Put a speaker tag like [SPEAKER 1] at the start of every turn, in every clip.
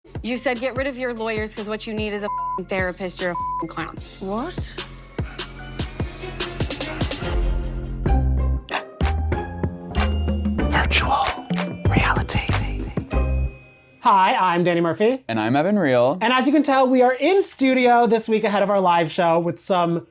[SPEAKER 1] You said get rid of your lawyers because what you need is a therapist. You're a clown.
[SPEAKER 2] What?
[SPEAKER 3] Virtual reality.
[SPEAKER 4] Hi, I'm Danny Murphy.
[SPEAKER 3] And I'm Evan Real.
[SPEAKER 4] And as you can tell, we are in studio this week ahead of our live show with some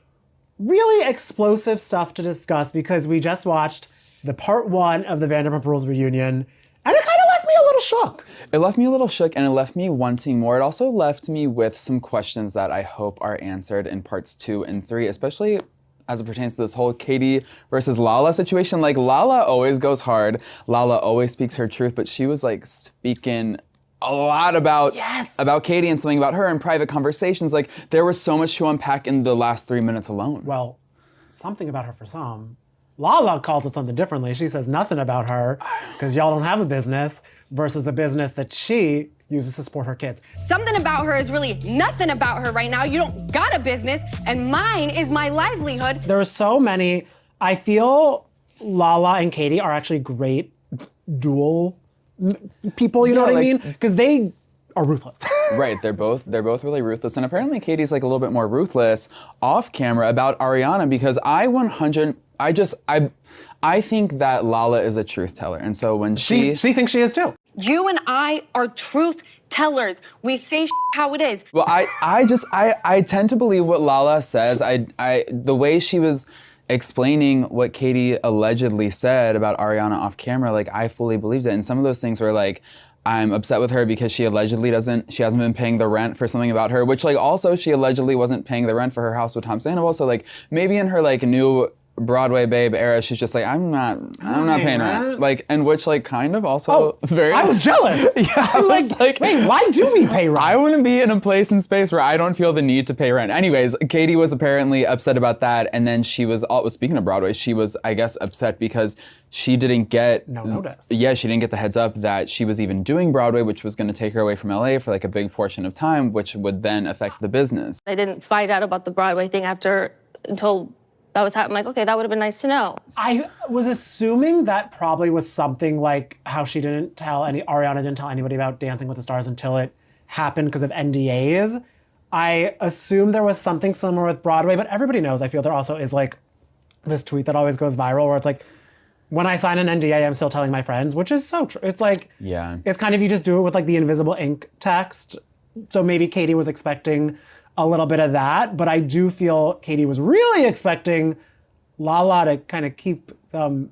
[SPEAKER 4] really explosive stuff to discuss because we just watched the part 1 of the Vanderpump Rules reunion, and it kind of left me a little shook.
[SPEAKER 3] It left me a little shook and it left me wanting more. It also left me with some questions that I hope are answered in parts 2 and 3, especially as it pertains to this whole Katie versus Lala situation. Like, Lala always goes hard. Lala always speaks her truth, but she was like speaking a lot about Katie and something about her in private conversations. Like, there was so much to unpack in the last 3 minutes alone.
[SPEAKER 4] Well, something about her for some. Lala calls it something differently. She says nothing about her because y'all don't have a business versus the business that she uses to support her kids.
[SPEAKER 1] Something about her is really nothing about her right now. You don't got a business, and mine is my livelihood.
[SPEAKER 4] There are so many. I feel Lala and Katie are actually great dual people, you know what I mean? Because they are ruthless.
[SPEAKER 3] Right, they're both really ruthless, and apparently Katie's like a little bit more ruthless off camera about Ariana because I think that Lala is a truth teller, and so when
[SPEAKER 4] she thinks she is too.
[SPEAKER 1] You and I are truth tellers. We say how it is.
[SPEAKER 3] Well, I tend to believe what Lala says. The way she was explaining what Katie allegedly said about Ariana off camera, like, I fully believed it. And some of those things were like, I'm upset with her because she hasn't been paying the rent for something about her, which, like, also she allegedly wasn't paying the rent for her house with Tom Sandoval. So, like, maybe in her, like, new Broadway babe era, she's just like, I'm not paying rent. Like, and which, like, kind of also very.
[SPEAKER 4] I was jealous.
[SPEAKER 3] Yeah,
[SPEAKER 4] I'm like, wait, why do we pay rent?
[SPEAKER 3] I want to be in a place and space where I don't feel the need to pay rent. Anyways, Katie was apparently upset about that, and then she was speaking of Broadway, she was, I guess, upset because she didn't get
[SPEAKER 4] no notice.
[SPEAKER 3] Yeah, she didn't get the heads up that she was even doing Broadway, which was going to take her away from LA for like a big portion of time, which would then affect the business.
[SPEAKER 2] I didn't find out about the Broadway thing until that was happening. I'm like, okay, that would have been nice to know.
[SPEAKER 4] I was assuming that probably was something like how Ariana didn't tell anybody about Dancing with the Stars until it happened because of NDAs. I assume there was something similar with Broadway, but everybody knows, I feel there also is like this tweet that always goes viral where it's like, when I sign an NDA, I'm still telling my friends, which is so true. It's like, it's kind of, you just do it with like the invisible ink text. So maybe Katie was expecting a little bit of that, but I do feel Katie was really expecting Lala to kind of keep some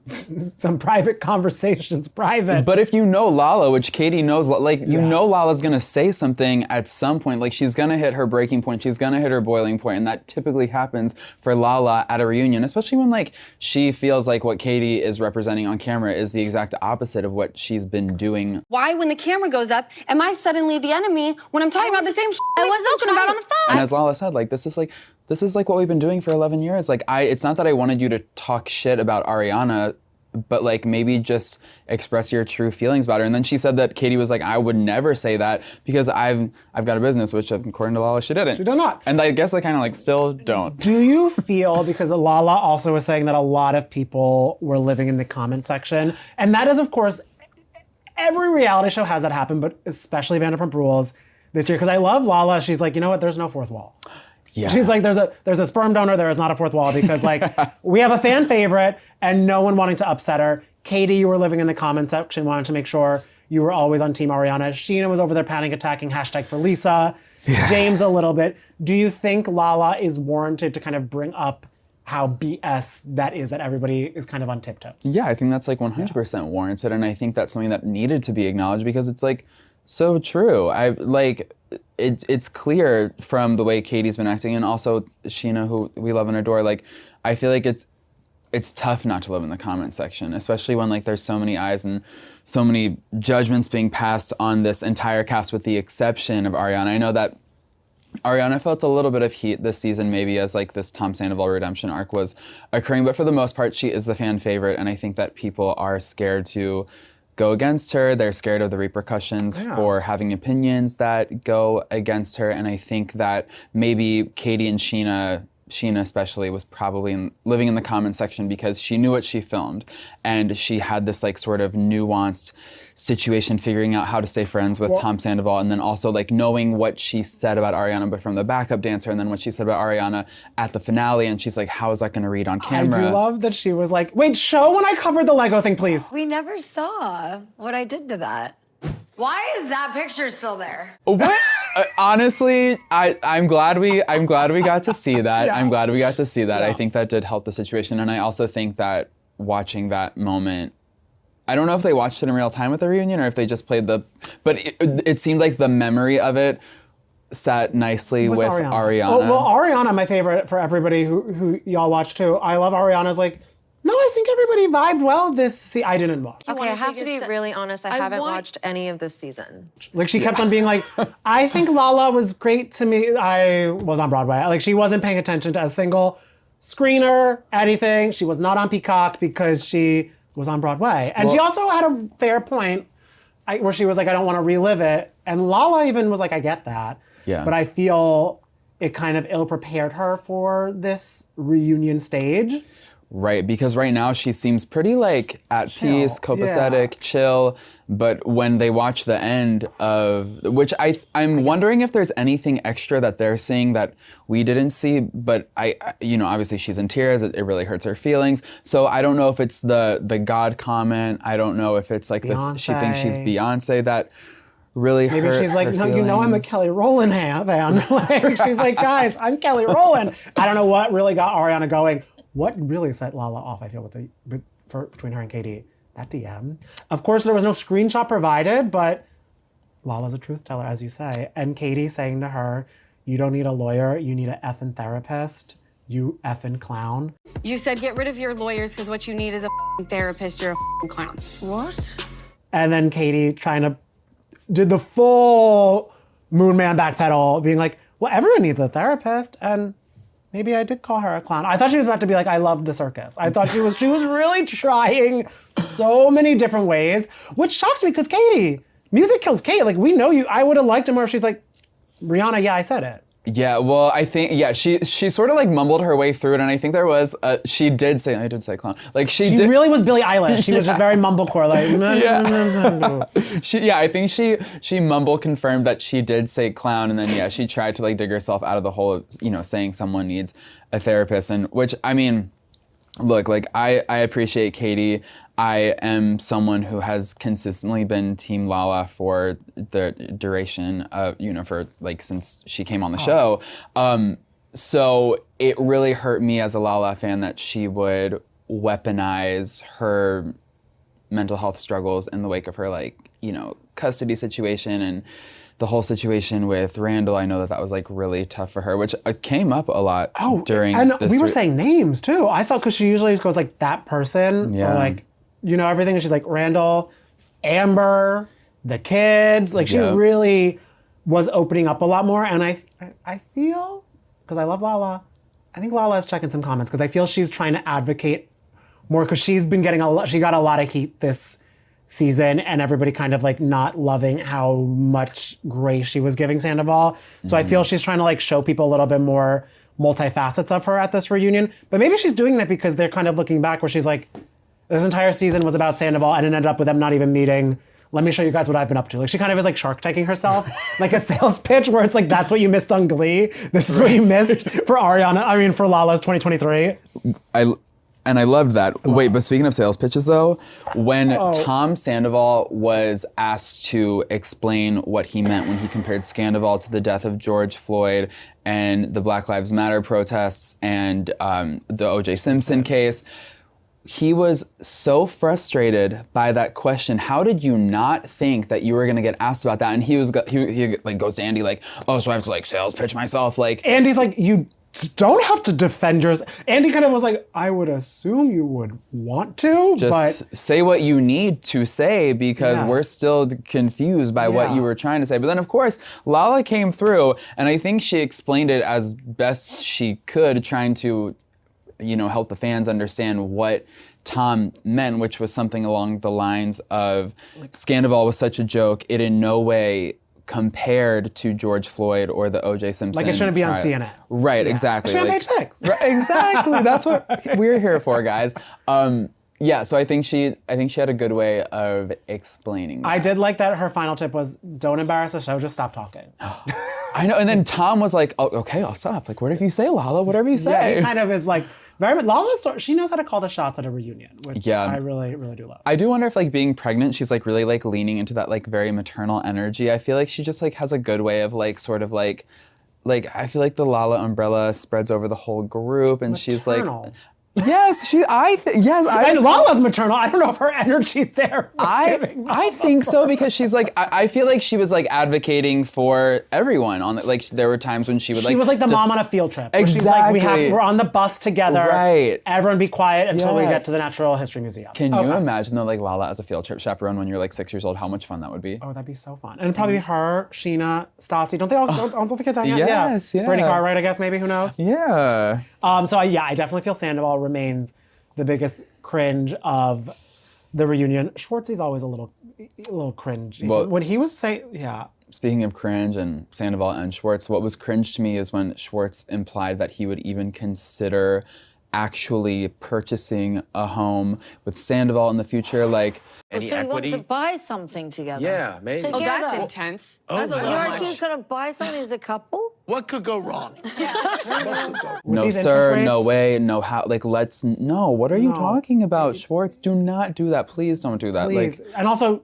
[SPEAKER 4] private conversations private.
[SPEAKER 3] But if you know Lala, which Katie knows, like, you know Lala's gonna say something at some point, like she's gonna hit her breaking point, she's gonna hit her boiling point, and that typically happens for Lala at a reunion, especially when like she feels like what Katie is representing on camera is the exact opposite of what she's been doing.
[SPEAKER 1] Why, when the camera goes up, am I suddenly the enemy when I'm talking about the same I was spoken about on the phone?
[SPEAKER 3] And as Lala said, like, this is like what we've been doing for 11 years. Like, it's not that I wanted you to talk shit about Ariana, but like maybe just express your true feelings about her. And then she said that Katie was like, I would never say that because I've got a business, which according to Lala, she didn't.
[SPEAKER 4] She did not.
[SPEAKER 3] And I guess I kind of like still don't.
[SPEAKER 4] Do you feel, because Lala also was saying that a lot of people were living in the comment section, and that is, of course, every reality show has that happen, but especially Vanderpump Rules this year, because I love Lala. She's like, you know what, there's no fourth wall.
[SPEAKER 3] Yeah.
[SPEAKER 4] She's like, there's a sperm donor, there is not a fourth wall, because like, we have a fan favorite and no one wanting to upset her. Katie, you were living in the comment section, wanted to make sure you were always on Team Ariana. Sheena was over there panic attacking, #for-Lisa. Yeah. James a little bit. Do you think Lala is warranted to kind of bring up how BS that is, that everybody is kind of on tiptoes?
[SPEAKER 3] Yeah, I think that's like 100% warranted, and I think that's something that needed to be acknowledged because it's like so true. It's clear from the way Katie's been acting, and also Sheena, who we love and adore. Like, I feel like it's tough not to live in the comment section, especially when like there's so many eyes and so many judgments being passed on this entire cast, with the exception of Ariana. I know that Ariana felt a little bit of heat this season, maybe as like this Tom Sandoval redemption arc was occurring, but for the most part, she is the fan favorite, and I think that people are scared to go against her. They're scared of the repercussions for having opinions that go against her, and I think that maybe Katie and Sheena especially was probably living in the comment section because she knew what she filmed, and she had this like sort of nuanced situation, figuring out how to stay friends with Tom Sandoval, and then also like knowing what she said about Ariana, but from the backup dancer, and then what she said about Ariana at the finale, and she's like, how is that gonna read on camera?
[SPEAKER 4] I do love that she was like, wait, show when I covered the Lego thing, please.
[SPEAKER 1] We never saw what I did to that. Why is that picture still there?
[SPEAKER 3] What? Honestly, I'm glad we got to see that. I'm glad we got to see that. I think that did help the situation, and I also think that watching that moment, I don't know if they watched it in real time at the reunion or if they just played but it seemed like the memory of it sat nicely with Ariana.
[SPEAKER 4] Well, Ariana, my favorite for everybody who y'all watch too. I love Ariana's like, no, I think everybody vibed well this I didn't watch.
[SPEAKER 5] Okay, I have to be really honest. I haven't watched any of this season.
[SPEAKER 4] Like she kept on being like, I think Lala was great to me. I was on Broadway. Like she wasn't paying attention to a single screener, anything. She was not on Peacock because she was on Broadway. And she also had a fair point where she was like, I don't want to relive it. And Lala even was like, I get that.
[SPEAKER 3] Yeah.
[SPEAKER 4] But I feel it kind of ill-prepared her for this reunion stage.
[SPEAKER 3] Right, because right now she seems pretty like at peace, copacetic, chill. But when they watch the end of, which I'm wondering if there's anything extra that they're seeing that we didn't see. But obviously she's in tears. It really hurts her feelings. So I don't know if it's the God comment. I don't know if it's like she thinks she's Beyonce that really hurt.
[SPEAKER 4] Maybe she's like,
[SPEAKER 3] her
[SPEAKER 4] no,
[SPEAKER 3] feelings.
[SPEAKER 4] I'm a Kelly Rowland fan. Like, she's like, guys, I'm Kelly Rowland. I don't know what really got Ariana going. What really set Lala off, I feel, between her and Katie, that DM. Of course, there was no screenshot provided, but Lala's a truth teller, as you say. And Katie saying to her, you don't need a lawyer, you need an effing therapist, you effing clown.
[SPEAKER 1] You said get rid of your lawyers because what you need is a therapist, you're a clown. What?
[SPEAKER 4] And then Katie did the full Moon Man backpedal, being like, well, everyone needs a therapist, and maybe I did call her a clown. I thought she was about to be like, I love the circus. I thought she was really trying so many different ways, which shocked me because Katie, music kills Kate. Like, we know you. I would have liked it more if she's like, Rihanna, yeah, I said it.
[SPEAKER 3] Yeah, well, I think, she sort of like mumbled her way through it, and I think there was, she did say clown. Like, she
[SPEAKER 4] really was Billie Eilish. She was very mumblecore, like,
[SPEAKER 3] I think she mumble confirmed that she did say clown, and then, she tried to like dig herself out of the hole of, saying someone needs a therapist, and which, I mean, look, like, I appreciate Katie. I am someone who has consistently been Team Lala for the duration of, for like since she came on the show. So it really hurt me as a Lala fan that she would weaponize her mental health struggles in the wake of her custody situation and the whole situation with Randall. I know that was like really tough for her, which came up a lot during this.
[SPEAKER 4] We were saying names too. I thought because she usually goes like that person or like, everything. And she's like, Randall, Amber, the kids. Like, she really was opening up a lot more. And I feel, because I love Lala, I think Lala is checking some comments because I feel she's trying to advocate more because she's been getting she got a lot of heat this season and everybody kind of like not loving how much grace she was giving Sandoval. So I feel she's trying to like show people a little bit more multifacets of her at this reunion. But maybe she's doing that because they're kind of looking back where she's like, this entire season was about Sandoval and it ended up with them not even meeting. Let me show you guys what I've been up to. Like, she kind of is like Shark Tanking herself, like a sales pitch where it's like, that's what you missed on Glee. This is what you missed for for Lala's 2023.
[SPEAKER 3] And I loved that. Wait, but speaking of sales pitches though, when Tom Sandoval was asked to explain what he meant when he compared Scandoval to the death of George Floyd and the Black Lives Matter protests and the O.J. Simpson case, he was so frustrated by that question. How did you not think that you were gonna get asked about that? And he like goes to Andy like, oh, so I have to like sales pitch myself, like.
[SPEAKER 4] Andy's like, you don't have to defend yours. Andy kind of was like, I would assume you would want to,
[SPEAKER 3] just say what you need to say because we're still confused by what you were trying to say. But then of course, Lala came through and I think she explained it as best she could, trying to help the fans understand what Tom meant, which was something along the lines of Scandoval was such a joke, it in no way compared to George Floyd or the O.J. Simpson
[SPEAKER 4] Like, it shouldn't be on
[SPEAKER 3] trial.
[SPEAKER 4] CNN.
[SPEAKER 3] Right, exactly.
[SPEAKER 4] It should be on page 6.
[SPEAKER 3] Right, exactly. That's what we're here for, guys. Yeah, so I think she had a good way of explaining that.
[SPEAKER 4] I did like that her final tip was, don't embarrass the show, just stop talking.
[SPEAKER 3] I know, and then Tom was like, oh, okay, I'll stop. Like, whatever you say, Lala, whatever you say.
[SPEAKER 4] Yeah, he kind of is like, very much, Lala, she knows how to call the shots at a reunion, which I really, really do love.
[SPEAKER 3] I do wonder if like being pregnant, she's like really like leaning into that like very maternal energy. I feel like she just like has a good way of like sort of like I feel like the Lala umbrella spreads over the whole group, and she's like, yes,
[SPEAKER 4] and Lala's maternal. I don't know if her energy there.
[SPEAKER 3] I think so, because she's like, I feel like she was like advocating for everyone on like there were times when she would like.
[SPEAKER 4] She was like the mom on a field trip.
[SPEAKER 3] Exactly.
[SPEAKER 4] She's like, we're on the bus together.
[SPEAKER 3] Right.
[SPEAKER 4] Everyone be quiet until we get to the Natural History Museum.
[SPEAKER 3] Can you imagine though, like Lala as a field trip chaperone when you're like 6 years old? How much fun that would be.
[SPEAKER 4] Oh, that'd be so fun. And probably her, Sheena, Stassi. Don't the kids have yet?
[SPEAKER 3] Yes, yeah.
[SPEAKER 4] Brittany Cartwright, I guess, maybe, who knows?
[SPEAKER 3] Yeah.
[SPEAKER 4] So I definitely feel Sandoval remains the biggest cringe of the reunion. Schwartzy's always a little cringe.
[SPEAKER 3] Well,
[SPEAKER 4] when he was saying,
[SPEAKER 3] Speaking of cringe and Sandoval and Schwartz, what was cringe to me is when Schwartz implied that he would even consider actually purchasing a home with Sandoval in the future, like
[SPEAKER 6] any
[SPEAKER 7] so
[SPEAKER 6] equity.
[SPEAKER 7] You want to buy something together?
[SPEAKER 6] Yeah, maybe.
[SPEAKER 7] Together.
[SPEAKER 1] Oh, that's intense. That's a
[SPEAKER 7] You
[SPEAKER 1] little
[SPEAKER 7] are
[SPEAKER 1] much.
[SPEAKER 7] actually going to buy something as a couple?
[SPEAKER 6] What could go wrong?
[SPEAKER 3] no
[SPEAKER 4] these
[SPEAKER 3] sir,
[SPEAKER 4] interest
[SPEAKER 3] no
[SPEAKER 4] rates?
[SPEAKER 3] way, no how, like no, what are you talking about, Schwartz? Do not do that, please don't do that.
[SPEAKER 4] please.
[SPEAKER 3] Like,
[SPEAKER 4] And also,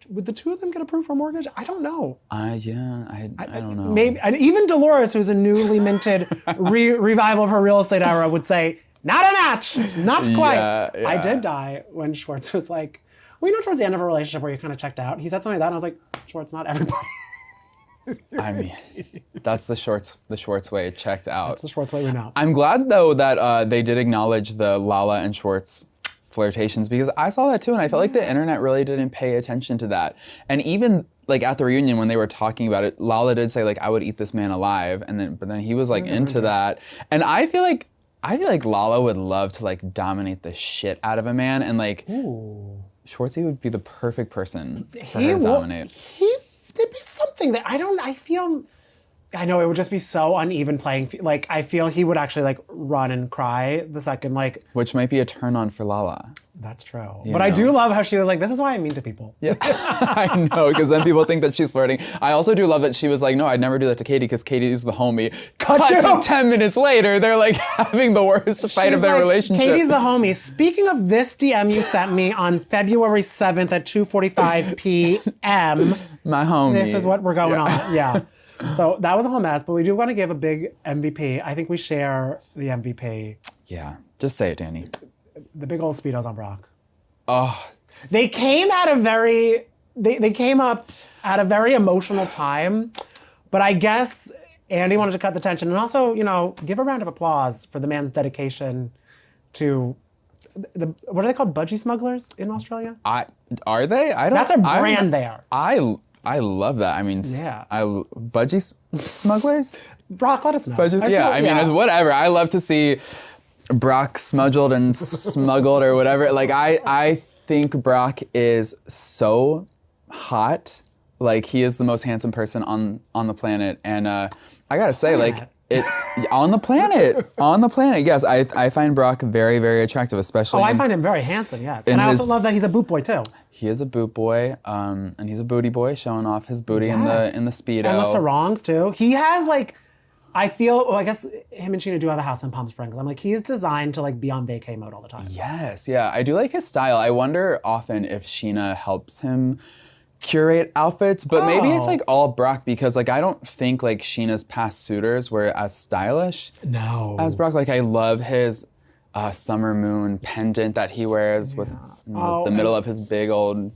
[SPEAKER 4] would the two of them get approved for a mortgage? I don't know.
[SPEAKER 3] I don't know.
[SPEAKER 4] Maybe, and even Dolores, who's a newly minted revival of her real estate era, would say, not a match, not quite.
[SPEAKER 3] Yeah.
[SPEAKER 4] I did die when Schwartz was like, well, you know, towards the end of a relationship where you kind of checked out. He said something like that, and I was like, Schwartz, not everybody.
[SPEAKER 3] I mean, that's the Schwartz way, checked out.
[SPEAKER 4] That's the Schwartz way we know.
[SPEAKER 3] I'm glad though that they did acknowledge the Lala and Schwartz flirtations, because I saw that too, and I felt like the internet really didn't pay attention to that. And even like at the reunion when they were talking about it, Lala did say like, I would eat this man alive, but then he was like into that. And I feel like Lala would love to like dominate the shit out of a man, and like Schwartzy would be the perfect person for her to dominate.
[SPEAKER 4] There'd be something that I know it would just be so uneven playing. Like, I feel he would actually like run and cry the second, like.
[SPEAKER 3] Which might be a turn on for Lala.
[SPEAKER 4] That's true.
[SPEAKER 3] You
[SPEAKER 4] But
[SPEAKER 3] know?
[SPEAKER 4] I do love how she was like, this is why I'm mean to people.
[SPEAKER 3] Yeah, I know, because then people think that she's flirting. I also do love that she was like, no, I'd never do that to Katie, because Katie is the homie. Cut to 10 minutes later, they're like having the worst fight of their relationship.
[SPEAKER 4] Katie's the homie. Speaking of this DM you sent me on February 7th at 2:45 p.m.
[SPEAKER 3] My homie.
[SPEAKER 4] This is what we're going on. Yeah. So that was a whole mess, but we do want to give a big MVP. I think we share the MVP.
[SPEAKER 3] Yeah, just say it, Danny.
[SPEAKER 4] The big old Speedos on Brock.
[SPEAKER 3] Oh.
[SPEAKER 4] They came at a very, they came up at a very emotional time, but I guess Andy wanted to cut the tension and also, you know, give a round of applause for the man's dedication to what are they called? Budgie smugglers in Australia?
[SPEAKER 3] Are they? I don't.
[SPEAKER 4] That's a brand there.
[SPEAKER 3] I love that. I mean,
[SPEAKER 4] Yeah.
[SPEAKER 3] budgie smugglers.
[SPEAKER 4] Brock, let us know.
[SPEAKER 3] Budgies, I mean, it's whatever. I love to see Brock smudged and smuggled or whatever. Like I think Brock is so hot. Like he is the most handsome person on the planet, and I gotta say, like on the planet. Yes, I find Brock very, very attractive, especially.
[SPEAKER 4] I find him very handsome. Yes, and I also love that he's a boot boy too.
[SPEAKER 3] He is a boot boy, and he's a booty boy, showing off his booty in the Speedo.
[SPEAKER 4] And the sarongs too. He has like, I guess him and Sheena do have a house in Palm Springs. I'm like, he is designed to like be on vacay mode all the time.
[SPEAKER 3] Yes, yeah, I do like his style. I wonder often if Sheena helps him curate outfits, but maybe it's like all Brock, because like I don't think like Sheena's past suitors were as stylish as Brock. Like I love his summer moon pendant that he wears with the middle of his big old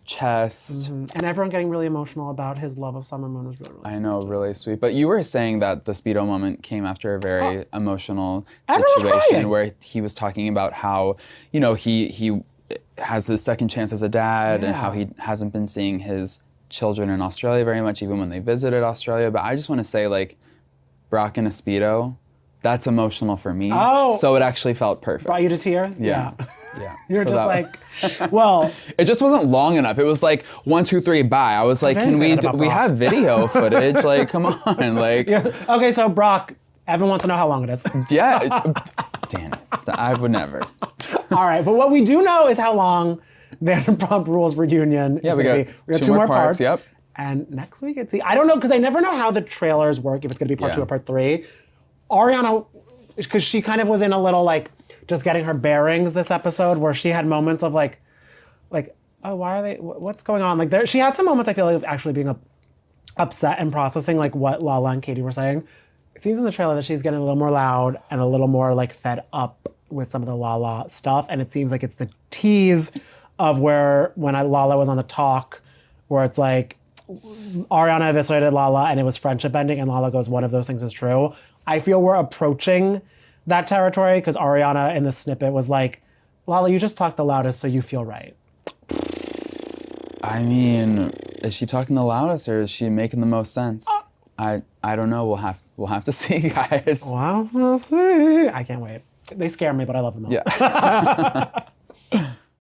[SPEAKER 3] chest.
[SPEAKER 4] And everyone getting really emotional about his love of Summer Moon was really, really
[SPEAKER 3] I know, really sweet. But you were saying that the Speedo moment came after a very emotional
[SPEAKER 4] Everyone's
[SPEAKER 3] situation
[SPEAKER 4] crying.
[SPEAKER 3] where he was talking about how, you know, he has his second chance as a dad and how he hasn't been seeing his children in Australia very much, even when they visited Australia. But I just want to say, like, Brock in a Speedo, that's emotional for me. So it actually felt perfect.
[SPEAKER 4] brought you to tears.
[SPEAKER 3] Yeah.
[SPEAKER 4] You're
[SPEAKER 3] So
[SPEAKER 4] just like, well,
[SPEAKER 3] it just wasn't long enough. It was like 1, 2, 3, bye. I was like,
[SPEAKER 4] didn't
[SPEAKER 3] can
[SPEAKER 4] say
[SPEAKER 3] we?
[SPEAKER 4] that about
[SPEAKER 3] We
[SPEAKER 4] Brock.
[SPEAKER 3] have video footage. Like, come on, like,
[SPEAKER 4] okay, so Brock, everyone wants to know how long it is.
[SPEAKER 3] yeah. Damn it! I would never.
[SPEAKER 4] All right, but what we do know is how long Vanderpump Rules reunion is going to be. We got two more parts.
[SPEAKER 3] Yep.
[SPEAKER 4] And next week I don't know, because I never know how the trailers work, if it's going to be part 2 or part 3. Ariana, because she kind of was in a little like just getting her bearings this episode, where she had moments of like, oh, why are they? What's going on? Like she had some moments I feel like of actually being upset and processing like what Lala and Katie were saying. It seems in the trailer that she's getting a little more loud and a little more like fed up with some of the Lala stuff, and it seems like it's the tease of when Lala was on the talk, where it's like Ariana eviscerated Lala and it was friendship ending, and Lala goes, one of those things is true. I feel we're approaching that territory, because Ariana in the snippet was like, Lala, you just talk the loudest, so you feel right.
[SPEAKER 3] I mean, is she talking the loudest or is she making the most sense? I don't know. We'll have to see, guys.
[SPEAKER 4] Wow, we'll see. I can't wait. They scare me, but I love them all.
[SPEAKER 3] Yeah.